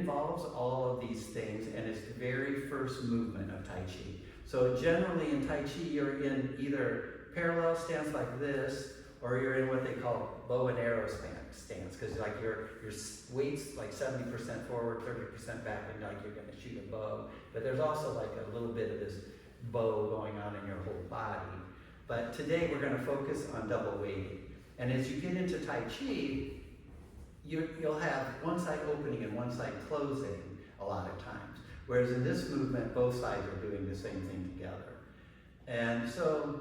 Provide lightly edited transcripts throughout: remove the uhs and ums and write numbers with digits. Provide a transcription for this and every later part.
involves all of these things, and it's the very first movement of Tai Chi. So generally in Tai Chi, you're in either parallel stance like this, or you're in what they call bow and arrow stance, because like your weight's like 70% forward, 30% back, and like you're going to shoot a bow. But there's also like a little bit of this bow going on in your whole body. But today we're going to focus on double weighting. And as you get into Tai Chi, you'll have one side opening and one side closing a lot of times. Whereas in this movement, both sides are doing the same thing together. And so,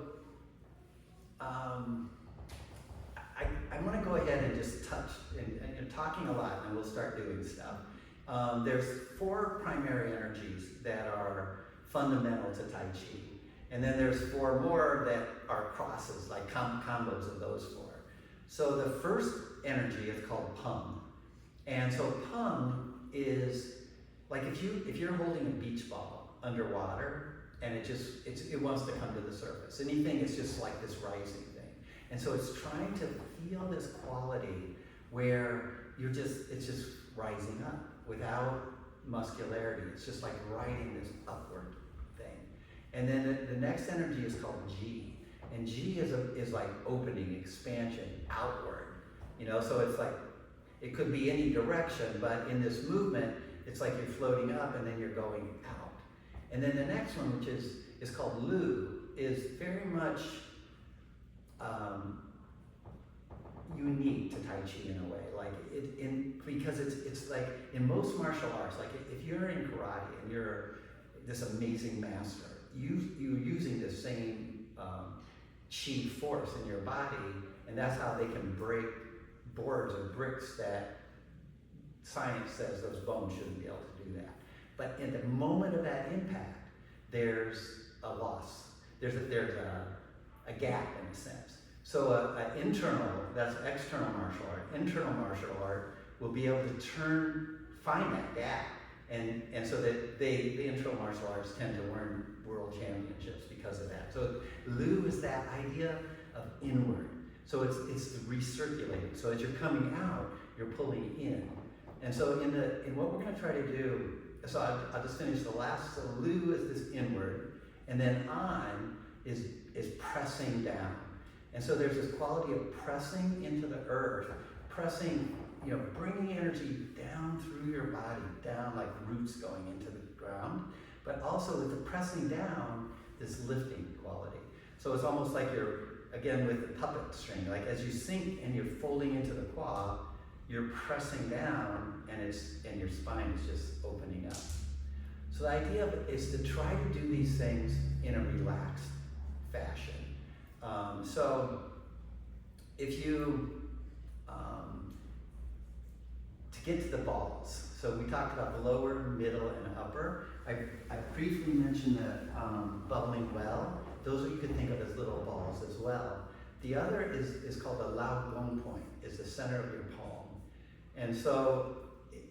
I want to go ahead and just touch, and you're talking a lot, and we'll start doing stuff. There's 4 primary energies that are fundamental to Tai Chi. And then there's 4 more that are crosses, like combos of those 4. So the first energy is called Pung. And so Pung is, like if you're holding a beach ball underwater, and it wants to come to the surface. Anything is just like this rising thing. And so it's trying to feel this quality where it's just rising up without muscularity. It's just like riding this upward thing. And then the next energy is called Ji. And Ji is like opening, expansion, outward. So it's like, it could be any direction, but in this movement, it's like you're floating up and then you're going out. And then the next one, which is called Lu, is very much unique to Tai Chi in a way, because it's like in most martial arts, like if you're in karate and you're this amazing master, you're using the same chi force in your body, and that's how they can break boards or bricks that science says those bones shouldn't be able to do that. But in the moment of that impact, there's a loss. There's a gap in a sense. So that's external martial art. Internal martial art will be able to find that gap. And so that the internal martial arts tend to win world championships because of that. So Lu is that idea of inward. So it's recirculating. So as you're coming out, you're pulling in. And so in what we're going to try to do, so I'll just finish the last. So Lu is this inward, and then An is pressing down. And so there's this quality of pressing into the earth, pressing, bringing energy down through your body, down like roots going into the ground, but also with the pressing down, this lifting quality. So it's almost like you're, again, with the puppet string, like as you sink and you're folding into the qua, you're pressing down and your spine is just opening up. So the idea is to try to do these things in a relaxed fashion. So if you, to get to the balls, so we talked about the lower, middle, and upper. I briefly mentioned the bubbling well. Those you could think of as little balls as well. The other is called the Lao Gong point, is the center of your palm. And so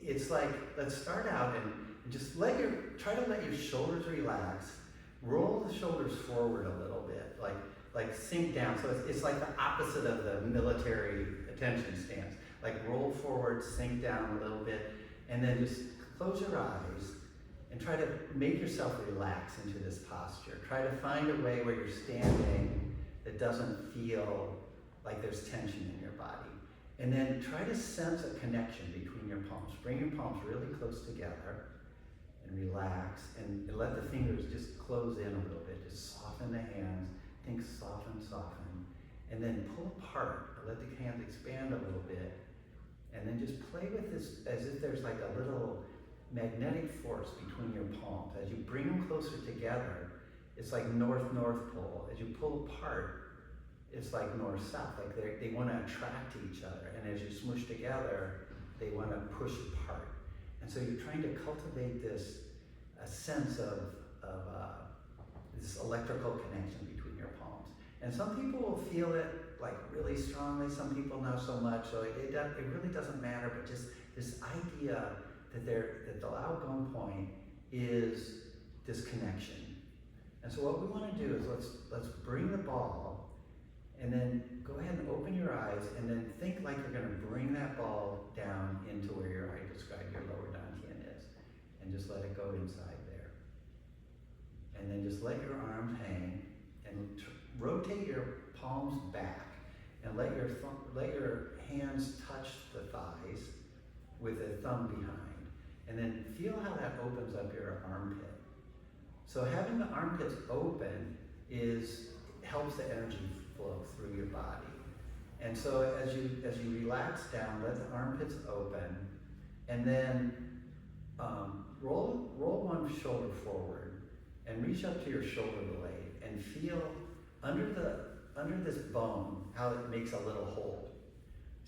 it's like, let's start out and just try to let your shoulders relax, roll the shoulders forward a little bit, like sink down. So it's like the opposite of the military attention stance. Like roll forward, sink down a little bit, and then just close your eyes and try to make yourself relax into this posture. Try to find a way where you're standing that doesn't feel like there's tension in your body. And then try to sense a connection between your palms. Bring your palms really close together and relax, and let the fingers just close in a little bit. Just soften the hands, think soften, soften. And then pull apart, let the hands expand a little bit. And then just play with this as if there's like a little magnetic force between your palms. As you bring them closer together, it's like north-north pole. As you pull apart, it's like north-south, like they want to attract to each other. And as you smush together, they want to push apart. And so you're trying to cultivate a sense of this electrical connection between your palms. And some people will feel it like really strongly, some people not so much. So it really doesn't matter, but just this idea that the Lao Gong point is this connection. And so what we want to do is let's bring the ball, and then go ahead and open your eyes, and then think like you're going to bring that ball down into where I described your lower dantian inside there. And then just let your arms hang and rotate your palms back and let your hands touch the thighs with the thumb behind. And then feel how that opens up your armpit. So having the armpits open helps the energy flow through your body. And so as you relax down, let the armpits open, and then roll one shoulder forward and reach up to your shoulder blade and feel under this bone how it makes a little hole.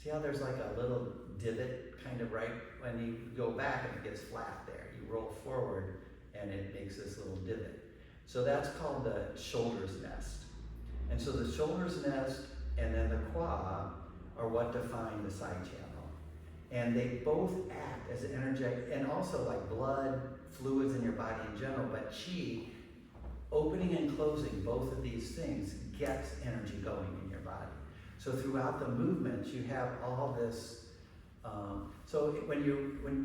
See how there's like a little divot kind of right when you go back and it gets flat there. You roll forward and it makes this little divot. So that's called the shoulder's nest. And so the shoulder's nest and then the quad are what define the side channel. And they both act as energetic, and also like blood, fluids in your body in general, but chi, opening and closing both of these things gets energy going in your body. So throughout the movements, you have all this. So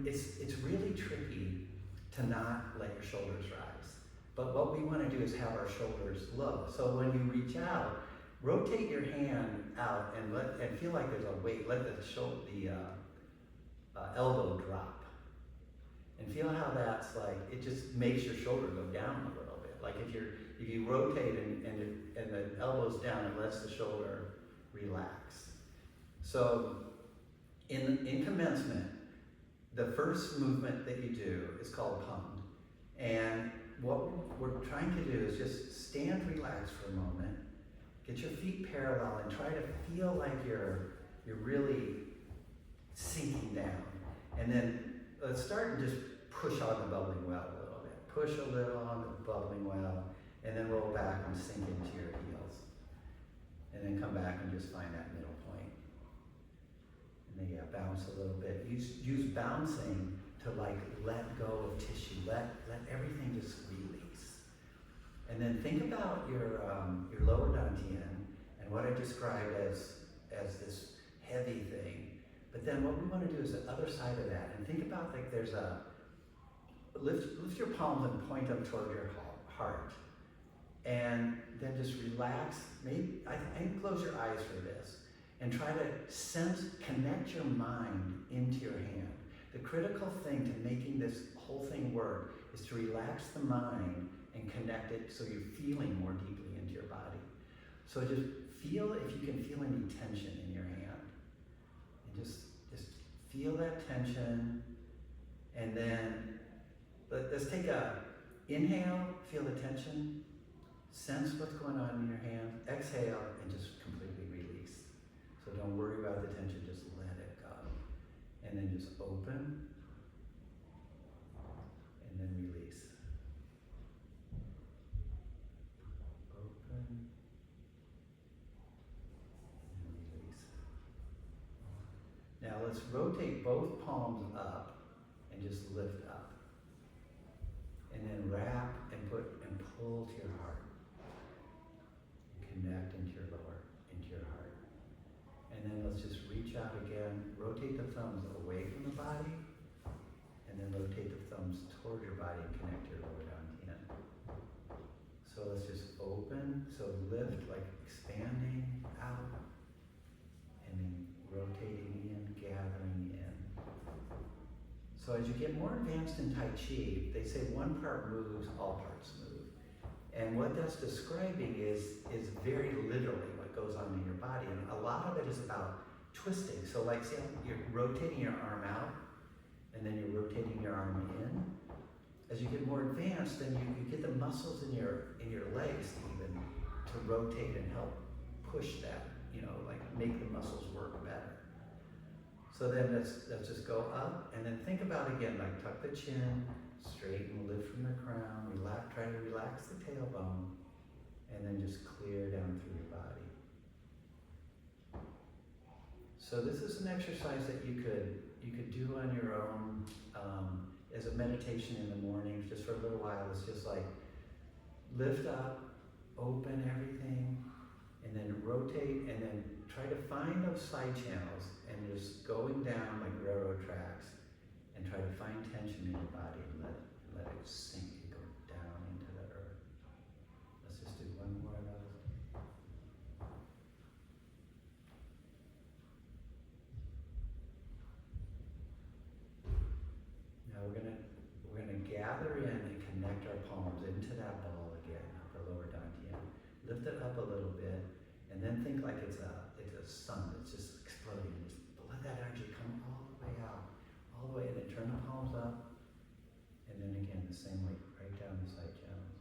it's really tricky to not let your shoulders rise. But what we want to do is have our shoulders low. So when you reach out, rotate your hand out and feel like there's a weight. Let the elbow drop, and feel how that's like. It just makes your shoulder go down a little bit. Like if you rotate and the elbow's down, it lets the shoulder relax. So in commencement, the first movement that you do is called pummed. And what we're trying to do is just stand relaxed for a moment, get your feet parallel, and try to feel like you're really sinking down. And then let's start and just push on the bubbling well a little bit. Push a little on the bubbling well, and then roll back and sink into your heels. And then come back and just find that middle point. And then bounce a little bit. Use bouncing to like let go of tissue. Let everything just release. And then think about your lower dantian and what I described as this heavy thing. But then what we want to do is the other side of that, and think about like there's a lift your palms and point them toward your heart, and then just relax. Maybe I close your eyes for this, and try to connect your mind into your hand. The critical thing to making this whole thing work is to relax the mind and connect it so you're feeling more deeply into your body. So just feel if you can feel any tension in your hand. And just feel that tension. And then let's take a inhale, feel the tension, sense what's going on in your hand, exhale, and just completely release. So don't worry about the tension, just let it go. And then just open, and then release. Open, and release. Now let's rotate both palms up and just lift up. And then wrap and pull to your heart. Connect into your heart. And then let's just reach out again, rotate the thumbs away from the body, and then rotate the thumbs toward your body and connect your lower dantian. So let's just open, so lift, like expanding out, and then rotating in, gathering in. So as you get more advanced in Tai Chi, they say one part moves, all parts move. And what that's describing is very literally what goes on in your body. And a lot of it is about twisting. So like say you're rotating your arm out, and then you're rotating your arm in. As you get more advanced, then you get the muscles in your legs even to rotate and help push that, like make the muscles work better. So then let's just go up, and then think about again, like tuck the chin, straighten, lift from the crown, try to relax the tailbone, and then just clear down through your body. So this is an exercise that you could do on your own as a meditation in the morning, just for a little while. It's just like lift up, open everything, and then rotate, and then try to find those side channels, and just going down like railroad tracks, and try to find tension in your body and let it into that ball again, the lower dantian. Lift it up a little bit, and then think like it's a sun that's just exploding. Just let that energy come all the way out, all the way, and then turn the palms up, and then again the same way, right down the side channels.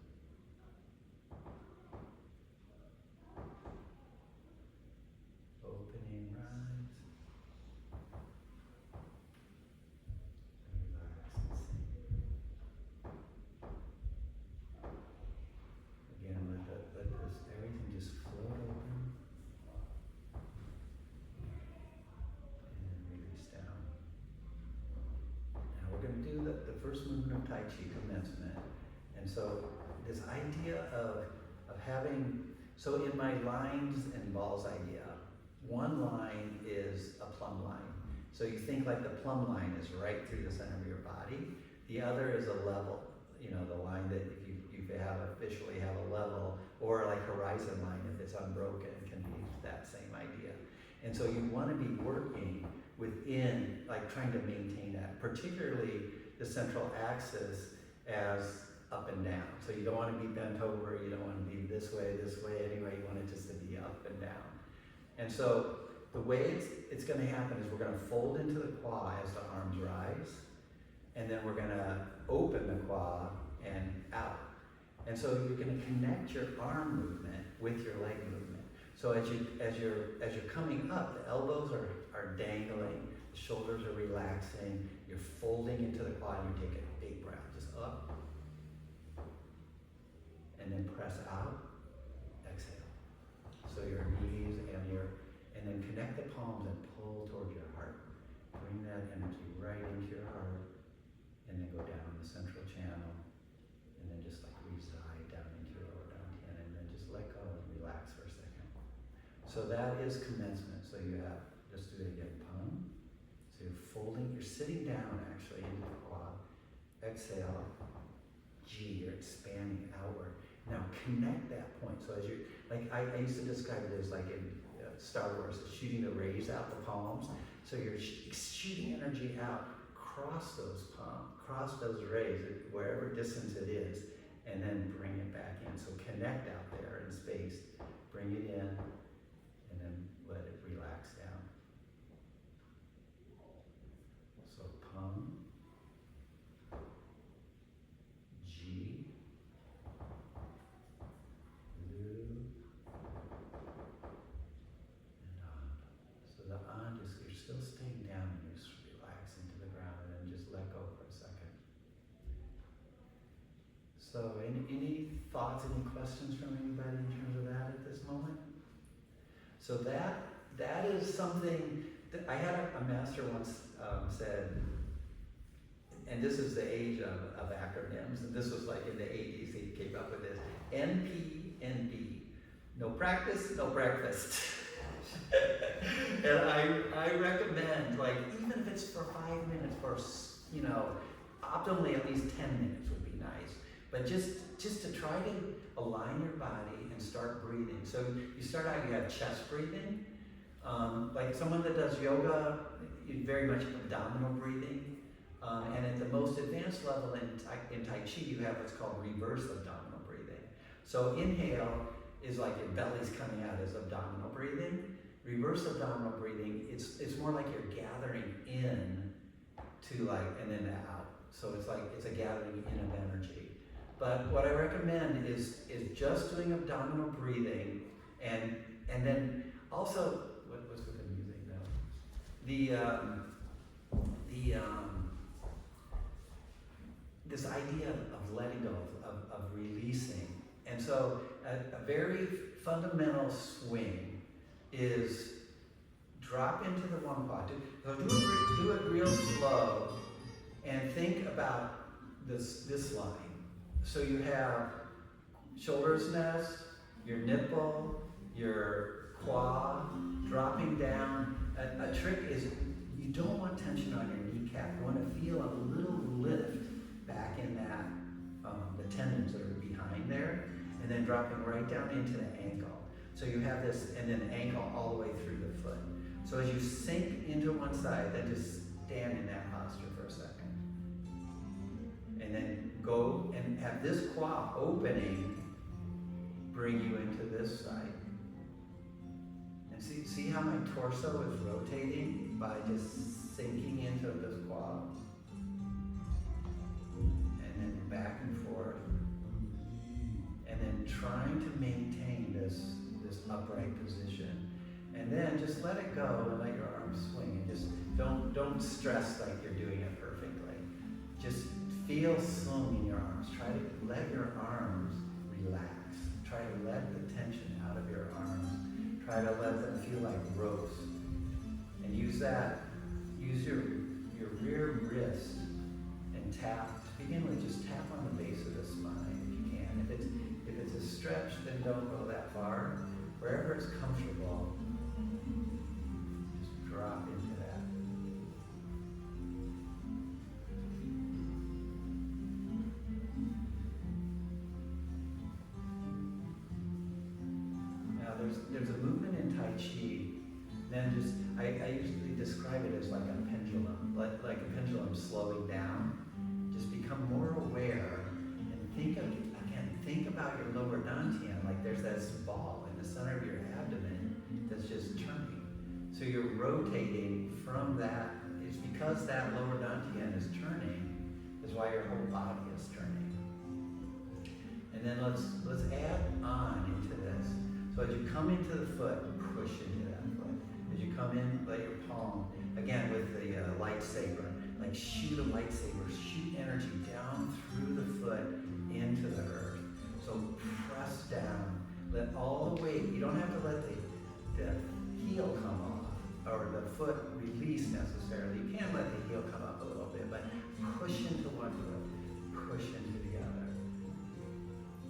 Opening, rise. Relax and sink. Again, let this everything just float open. And then release down. Now we're going to do the first movement of Tai Chi, commencement. And so this idea of having, so in my lines and balls idea, one line is a plumb line. So you think like the plumb line is right through the center of your body. The other is a level, the line that if you officially have a level, or like horizon line if it's unbroken, it can be that same idea. And so you want to be working within, like trying to maintain that, particularly the central axis as up and down. So you don't want to be bent over, you don't want to be this way, anyway, you want it just to be up and down. And so the way it's going to happen is we're going to fold into the qua as the arms rise, and then we're going to open the qua and out. And so you're going to connect your arm movement with your leg movement. So as you're coming up, the elbows are dangling, the shoulders are relaxing, you're folding into the quad, and you're taking a big breath, just up, and then press out, exhale. So your knees and then connect the palms and pull towards your heart. Bring that energy right into your heart, and then go down the central channel, and then just like reside down into your lower dantian, and then just let go and relax for a second. So that is commencement. So you have, just do it again, pum. So you're folding, you're sitting down actually into the quad. Exhale, G, you're expanding outward. Now connect that point. So as you, like I used to describe it as like in Star Wars, shooting the rays out the palms. So you're shooting energy out, cross those palms, cross those rays, wherever distance it is, and then bring it back in. So connect out there in space, bring it in, and then let it relax down. So pum, G, Lu, and on. So the on, you're still staying down, and you just relax into the ground, and then just let go for a second. So any thoughts, any questions from anybody in terms of that at this moment? So that is something that I had a master once said, and this is the age of acronyms, and this was like in the 80s, he came up with this, NPNB, no practice, no breakfast. And I recommend, like, even if it's for 5 minutes, for, optimally at least 10 minutes would be nice. But just to try to align your body and start breathing. So you start out, you have chest breathing. Like someone that does yoga, very much abdominal breathing. And at the most advanced level in Tai Chi, you have what's called reverse abdominal breathing. So inhale is like your belly's coming out as abdominal breathing. Reverse abdominal breathing, it's more like you're gathering in to and then out. So it's like it's a gathering in of energy. But what I recommend is just doing abdominal breathing, and then also what's with the music now? This idea of letting go, of releasing. And so a very fundamental swing is drop into the one quad. Do it real slow, and think about this line. So you have shoulders nest, your nipple, your quad, dropping down. A trick is you don't want tension on your kneecap. You want to feel a little lift back in that, the tendons that are behind there, and then dropping right down into the ankle. So you have this, and then ankle all the way through the foot. So as you sink into one side, then just stand in that posture for a second. And then go and have have this qua opening bring you into this side. And see how my torso is rotating by just sinking into this qua? And then back and forth. And then trying to maintain this upright position. And then just let it go and let your arms swing. And just don't stress like you're doing it perfectly. Just feel swung in your arms. Try to let your arms relax. Try to let the tension out of your arms. Try to let them feel like ropes. And use your rear wrist and tap. To begin with, just tap on the base of the spine if you can. If it's a stretch, then don't go that far. Wherever it's comfortable, just drop into that. Now there's a movement in Tai Chi. Then I usually describe it as like a pendulum, like a pendulum slowing down. Just become more aware and think about your lower dantian, like there's this ball in the center of your abdomen that's just turning. So you're rotating from that. It's because that lower dantian is turning, is why your whole body is turning. And then let's add on into this. So as you come into the foot, push into that foot. As you come in, let your palm, again with the lightsaber, like shoot a lightsaber, shoot energy down through the foot into the earth. So press down, let all the weight, you don't have to let the heel come off, or the foot release necessarily. You can let the heel come up a little bit, but push into one foot, push into the other.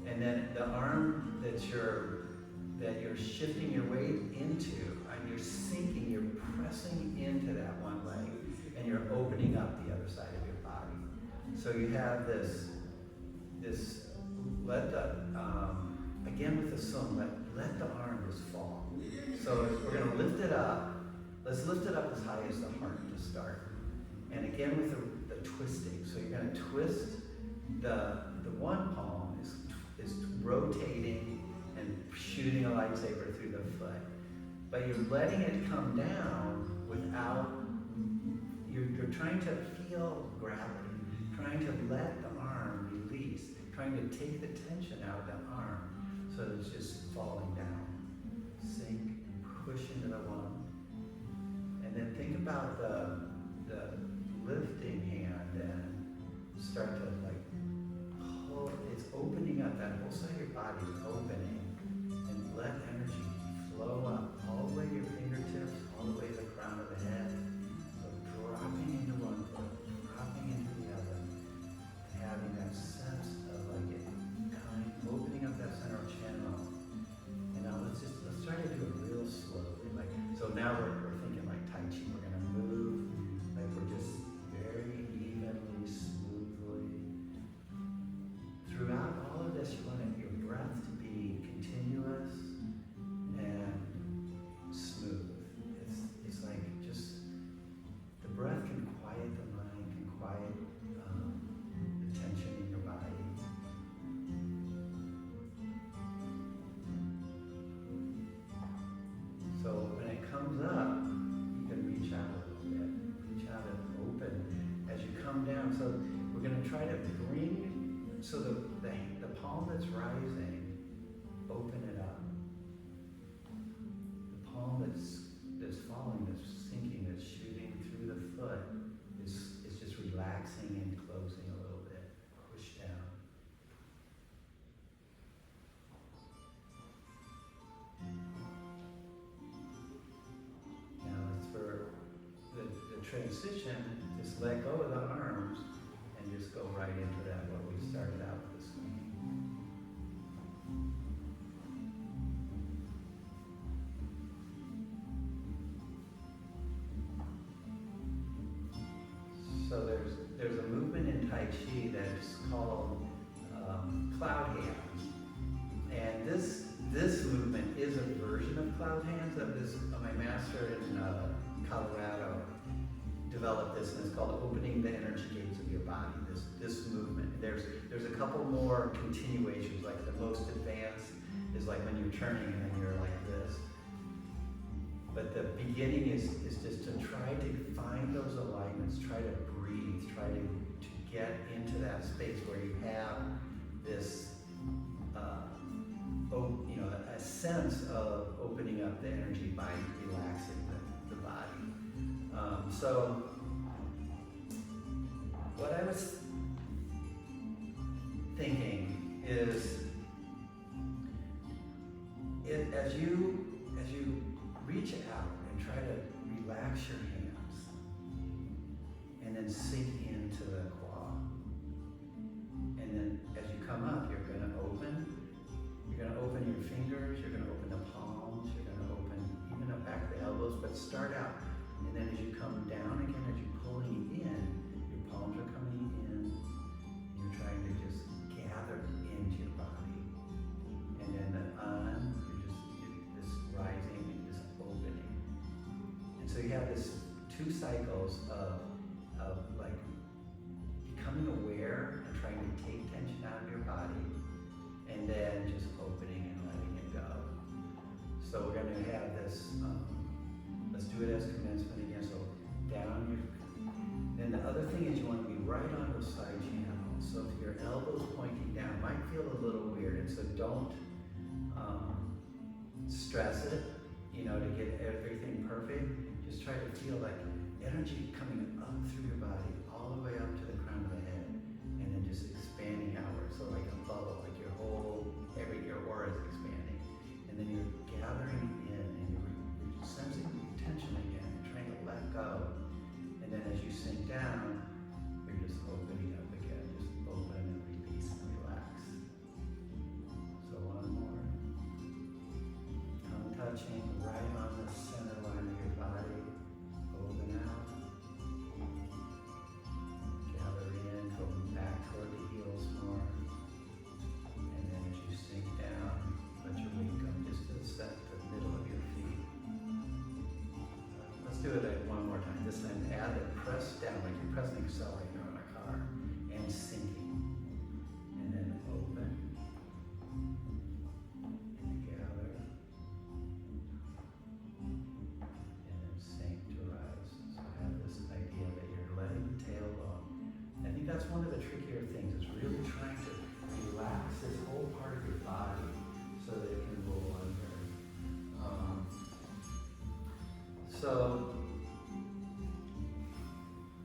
And then the arm that you're shifting your weight into, and you're sinking, you're pressing into that one leg, and you're opening up the other side of your body. So you have this let the, again with the sung, let the arm just fall. So we're going to lift it up. Let's lift it up as high as the heart to start. And again with the twisting. So you're going to twist the one palm is rotating and shooting a lightsaber through the foot. But you're letting it come down without, you're trying to feel gravity, trying to let the arm release, trying to take the tension out of the arm so that it's just falling down. Sink and push into the one. And then think about the lifting hand and start to like hold, it's opening up, that whole side of your body is opening, and let energy flow up all the way to your fingertips, all the way to the crown of the head. So dropping into one foot, dropping into the other, and having that sense of like it kind of opening up that central channel. And now let's try to do it real slowly. Like, so now we're thinking like Tai Chi. We're gonna move, like we're just very evenly, smoothly. Throughout all of this, you want your breath to be continuous and smooth. It's like just, the breath can quiet the mind, can quiet the tension in your body. So when it comes up, you can reach out a little bit. Reach out and open as you come down. So we're going to try to bring, so the palm that's rising, open it up. The palm that's falling, that's sinking, that's shooting through the foot is just relaxing and closing a little bit. Push down. Now it's for the transition, just let go of the arms and just go right into that, what we started out with this week. So there's a movement in Tai Chi that's called cloud hands. And this movement is a version of cloud hands my master in Colorado developed this, and it's called opening the energy gates of your body. This movement. There's a couple more continuations, like the most advanced is like when you're turning and then you're like this. But the beginning is just to try to find those alignments, try to breathe, try to get into that space where you have this, a sense of opening up the energy by relaxing the body. So what I was thinking is, as you reach out and try to relax your hands, and then sink into the quad, and then as you come up, you're going to open your fingers, you're going to open the palms, you're going to open even up back the elbows, but start out, and then as you come down again, as you're pulling in, your palms are coming in, you're trying to just gather into your body, and then you're just rising and just opening. And so you have this 2 cycles of like becoming aware and trying to take tension out of your body, and then just opening and letting it go. So we're going to have this, let's do it as commencement again. So down and the other thing is you want to be right on those side channels. So if your elbows pointing down, might feel a little weird, and so don't stress it, to get everything perfect. Just try to feel like energy coming up through your body, all the way up to the crown of the head, and then just expanding outward. So like a bubble, like your aura is expanding. And then you're gathering in, and you're sensing tension again, trying to let go. And then as you sink down, you're just opening up again. Just open and release and relax. So one more. Tongue touching right on the center line of your body. Open out. Gather in, going back toward the heels more. And then as you sink down, let your weight come just to the middle of your feet. Let's do it one more time. This time add the press down, like you're pressing the accelerator on a car, and sinking. And then open. And gather. And then sink to rise. So have this idea that you're letting the tail go. I think that's one of the trickier things, is really trying to relax this whole part of your body so that it can roll under. So,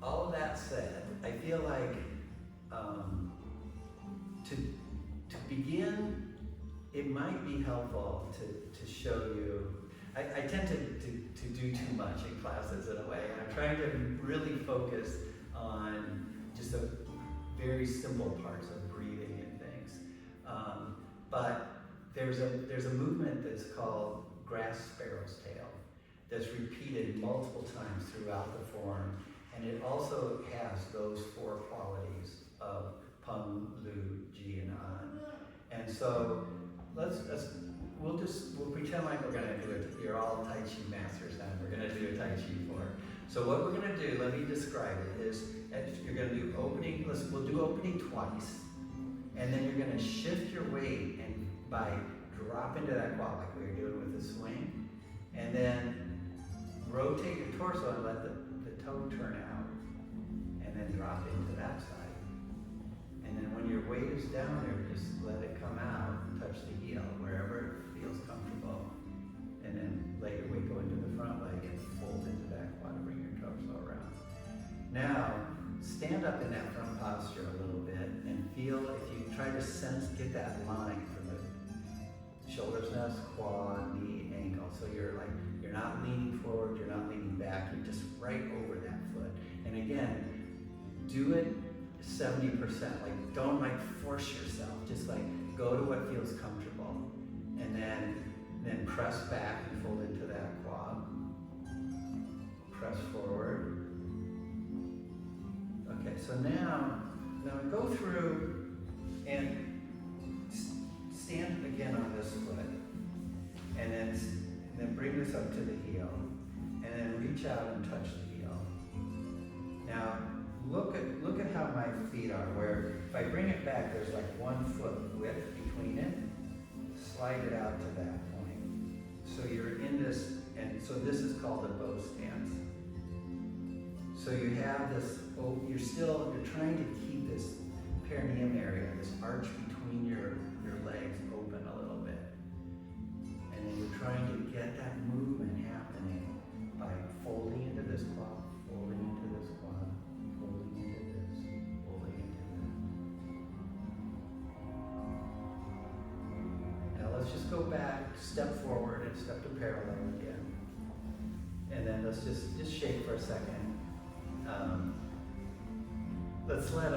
all of that said, I feel like to begin, it might be helpful to show you. I tend to do too much in classes in a way, and I'm trying to really focus on just the very simple parts of breathing and things. But there's a movement that's called grass sparrow's tail that's repeated multiple times throughout the form, and it also has those 4 qualities of Peng, Lu, Ji, and An. And so we'll pretend like we're gonna do it. You're all Tai Chi masters now. We're gonna do a Tai Chi form. So what we're gonna do, let me describe it, is you're gonna do opening, we'll do opening twice, and then you're gonna shift your weight and by drop into that quad like we were doing with the swing, and then rotate your torso and let the toe turn out, and then drop into that side. And then when your weight is down there, just let it come out and touch the heel wherever it feels comfortable. And then let your weight go into the front leg and fold into that quad to bring your torso around. Now, stand up in that front posture a little bit and feel, if you try to get that line from the shoulders, nest, quad, knee, ankle. So you're not leaning forward, you're not leaning back, you're just right over that foot. And again, do it 70%, like don't force yourself, just go to what feels comfortable. And then press back and fold into that quad. Press forward. Okay, so now go through and stand again on this foot. And then bring this up to the heel. And then reach out and touch the heel. Now, look at at how my feet are, where if I bring it back, there's like 1 foot width between it. Slide it out to that point. So you're in this, and so this is called a bow stance. So you have this, you're trying to keep this perineum area, this arch between your legs open a little bit. And then you're trying to get that movement happening by folding into this quad, folding into this quad, folding into this, folding into this. Now let's just go back, step forward and step to parallel again. And then let's just shake for a second. Let's let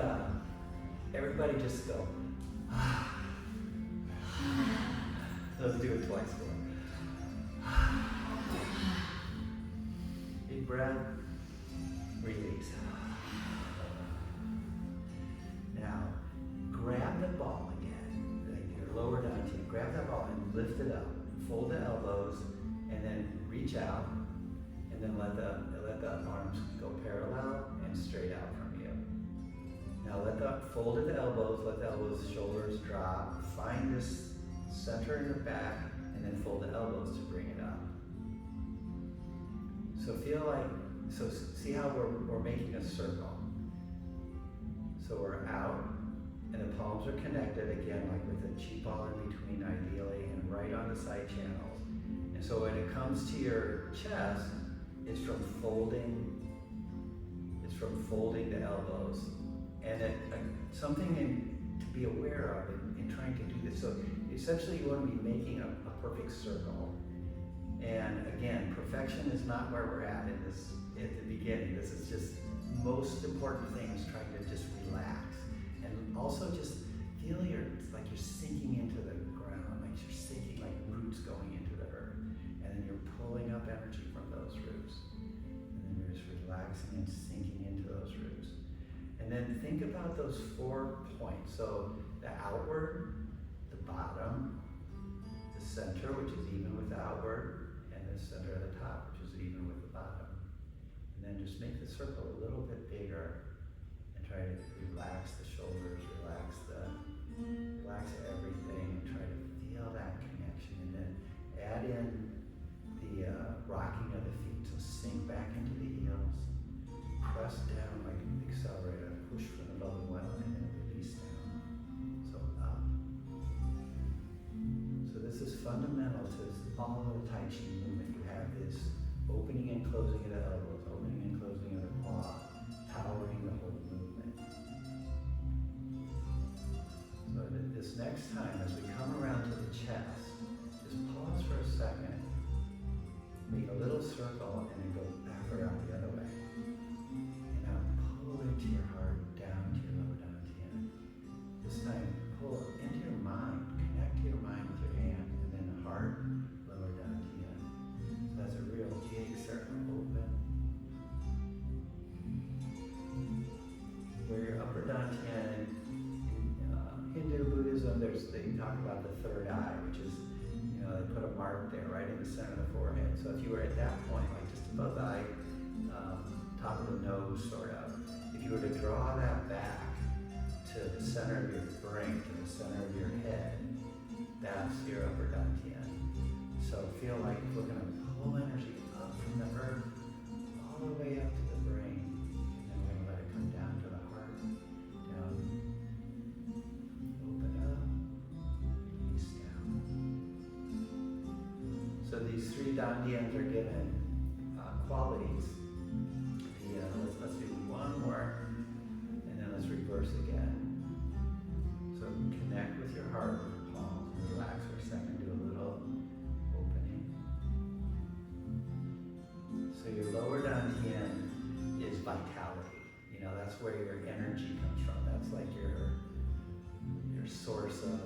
everybody just go. Let's do it twice more. Deep breath, release. Now, grab the ball again, like your lower down team. Grab that ball and lift it up. Fold the elbows, and then reach out, and then let the arms go parallel and straight out from you. Now fold the elbows, let the elbows, shoulders drop. Find this center in the back, and then fold the elbows to bring it up. So see how we're making a circle. So we're out, and the palms are connected again, like with a chi ball in between ideally, and right on the side channels. And so when it comes to your chest, it's from folding the elbows. And something to be aware of in trying to do this. So essentially you want to be making a perfect circle. And again, perfection is not where we're at at the beginning. This is just most important thing is trying to just relax. And also just feel like you're sinking into the ground, like you're sinking like roots going into the earth. And then you're pulling up energy from those roots. And then you're just relaxing and sinking into those roots. And then think about those 4 points. So the outward, the bottom, the center, which is even with the outward, and the center at the top, which is even with the bottom. And then just make the circle a little bit bigger and try to relax the shoulders, relax everything, and try to feel that connection. And then add in the rocking of the feet. So sink back into the heels, press down like an accelerator, push from the belly well, and then release down. So up. So this is fundamental to all of the Tai Chi movement. You have this opening and closing of the elbows, opening and closing of the quad, powering the whole movement. So this next time, as we come around to the chest, just pause for a second, make a little circle, and then go back around the other way. And now pull into your heart, down to your lower dantian. This time, pull into your mind, connect to your mind with your hand, and then the heart, lower dantian. So that's a real jig circle, open. Where your upper dantian, Hindu Buddhism, they talk about the third eye, which is, they put a mark there right in the center of the forehead. So if you were at that point, like just above the eye, top of the nose, sort of, if you were to draw that back to the center of your brain, to the center of your head, that's your upper dantian. So feel like we're going to pull energy up from the earth all the way up to the brain, and then we're going to let it come down to the heart, down. So these 3 dantians are given qualities. Let's do one more, and then let's reverse again. So connect with your heart, with your palms, and relax for a second. Do a little opening. So your lower dantian is vitality. That's where your energy comes from. That's like your source of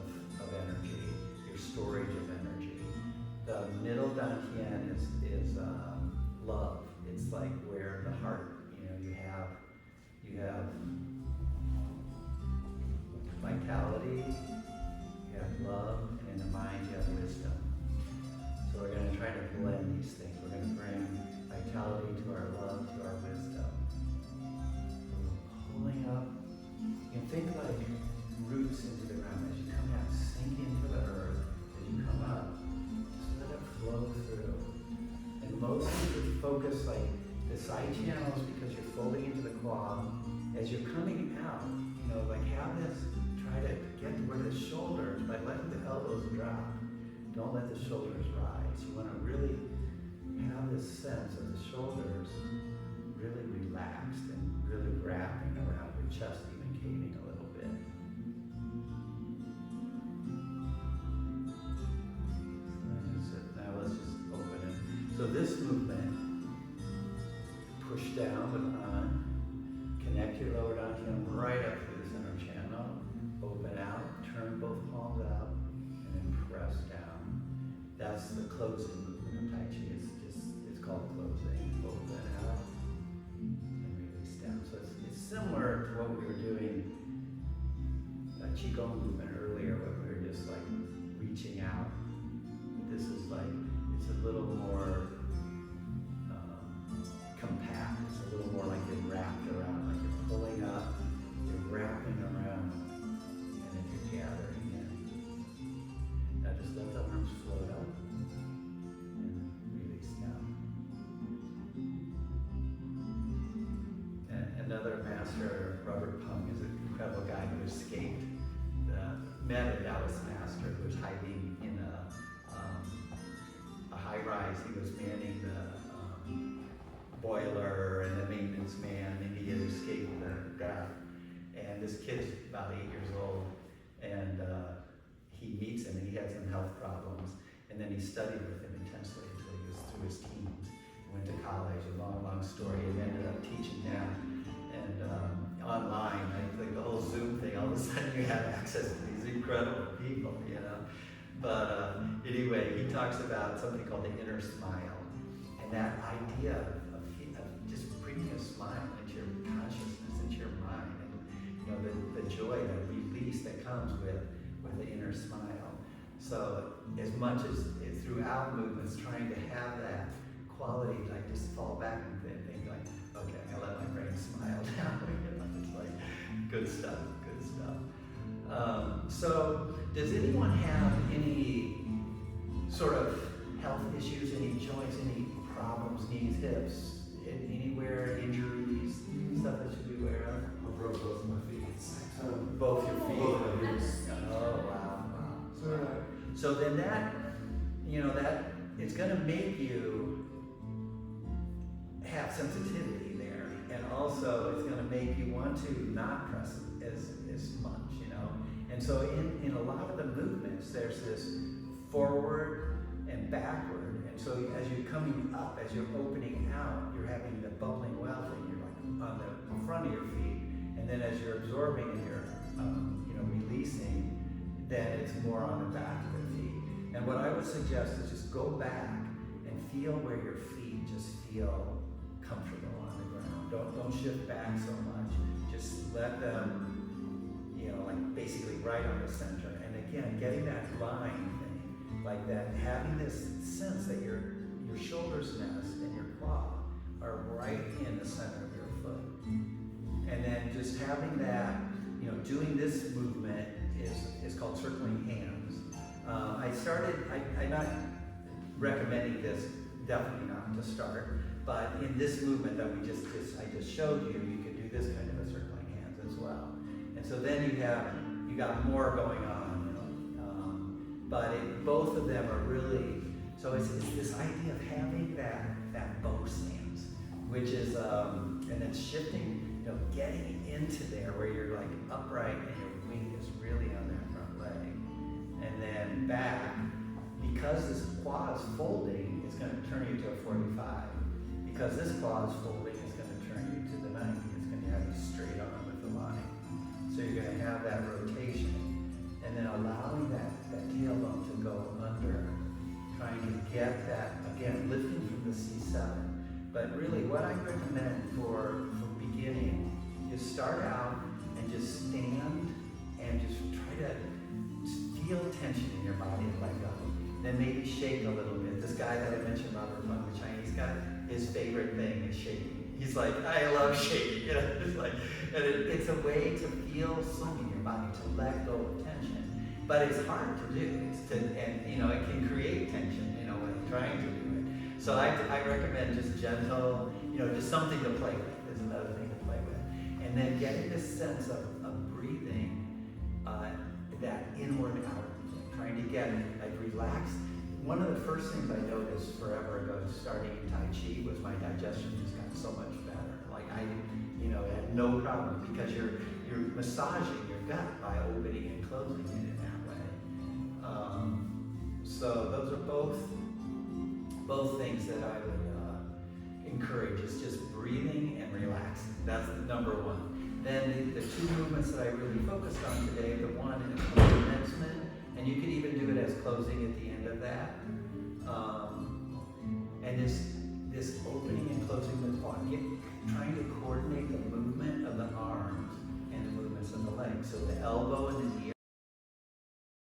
energy, your storage of energy. The middle dantian is love. It's like where the heart, you have vitality, you have love, and in the mind you have wisdom. So we're going to try to blend these things. We're going to bring vitality to our love, to our wisdom. So we're pulling up notice like the side channels because you're folding into the quad. As you're coming out, like have this, try to get to where the shoulders, by letting the elbows drop. Don't let the shoulders rise. You want to really have this sense of the shoulders really relaxed and really wrapping around your chest, even caving a little bit. Now let's just open it. So this movement, push down with on, connect your lower dantian right up through the center channel, open out, turn both palms out, and then press down. That's the closing movement of Tai Chi. It's called closing. Open out and release down. So it's similar to what we were doing, a Qigong movement earlier, where we were just like reaching out. This is like, it's a little more compact. It's a little more like you're wrapped around, like you're pulling up, you're wrapping around, and then you're gathering in. Now just let the arms float up and release down. And another master, Robert Pung, is an incredible guy who escaped met a Taoist master who was hiding in a high rise. He was manning the boiler and the maintenance man, and he had escaped the death. And this kid's about 8 years old, and he meets him, and he had some health problems. And then he studied with him intensely until he was through his teens. He went to college, a long story, and ended up teaching them. And online, like the whole Zoom thing, all of a sudden you have access to these incredible people, But anyway, he talks about something called the inner smile, and that idea of just bringing a smile into your consciousness, into your mind, and the joy, the release that comes with the inner smile. So as much as throughout movements, trying to have that quality, like just fall back and think like, okay, I'm gonna let my brain smile now. It's like good stuff. So does anyone have any sort of health issues, any joints, any problems, knees, hips, anywhere, injuries, stuff that you should be aware of? I broke both of my feet. Both your feet? Oh, wow. So then that it's going to make you have sensitivity there, and also it's going to make you want to not press as much, And so in a lot of the movements, there's this forward and backward, and so as you're coming up, as you're opening out, you're having the bubbling well thing. You're like on the front of your feet, and then as you're absorbing and you're releasing, then it's more on the back of the feet. And what I would suggest is just go back and feel where your feet just feel comfortable on the ground. Don't shift back so much. Just let them, like basically right on the center. And again, getting that line thing, like that, having this sense that your shoulders nest and your quad are right in the center of your foot. And then just having that, doing this movement is called circling hands. I'm not recommending this, definitely not to start, but in this movement that I just showed you, you can do this kind of a circling hands as well. And so then you got more going on, but both of them are really, so it's this idea of having that bow stance, which is, and then shifting, getting into there where you're like upright and your wing is really on that front leg. And then back, because this quad is folding, it's going to turn you to a 45. Because this quad is folding, it's going to turn you to the 90. It's going to have you straight on with the line. So you're going to have that rotation. And then allowing that tailbone to go under, trying to get that, again, lifting from the C7. But really what I recommend for beginning is start out and just stand and just try to feel tension in your body and let go. Then maybe shake a little bit. This guy that I mentioned, Robert Pung, the Chinese guy, his favorite thing is shaking. He's like, I love shaking. It's like, and it's a way to feel something in your body, to let go of tension. But it's hard to do. And it can create tension, when you're trying to do it. So I recommend just gentle, just something to play with is another thing to play with. And then getting this sense of breathing, that inward out, trying to get like relaxed. One of the first things I noticed forever ago starting Tai Chi was my digestion just got so much better. Like I had no problem because you're massaging your gut by opening and closing it in that way. So those are both things that I would encourage is just breathing and relaxing. That's the number one. Then the two movements that I really focused on today, the one is commencement, and you could even do it as closing at the end of that. And this opening and closing the body, trying to coordinate the movement of the arms and the movements of the legs. So the elbow and the knee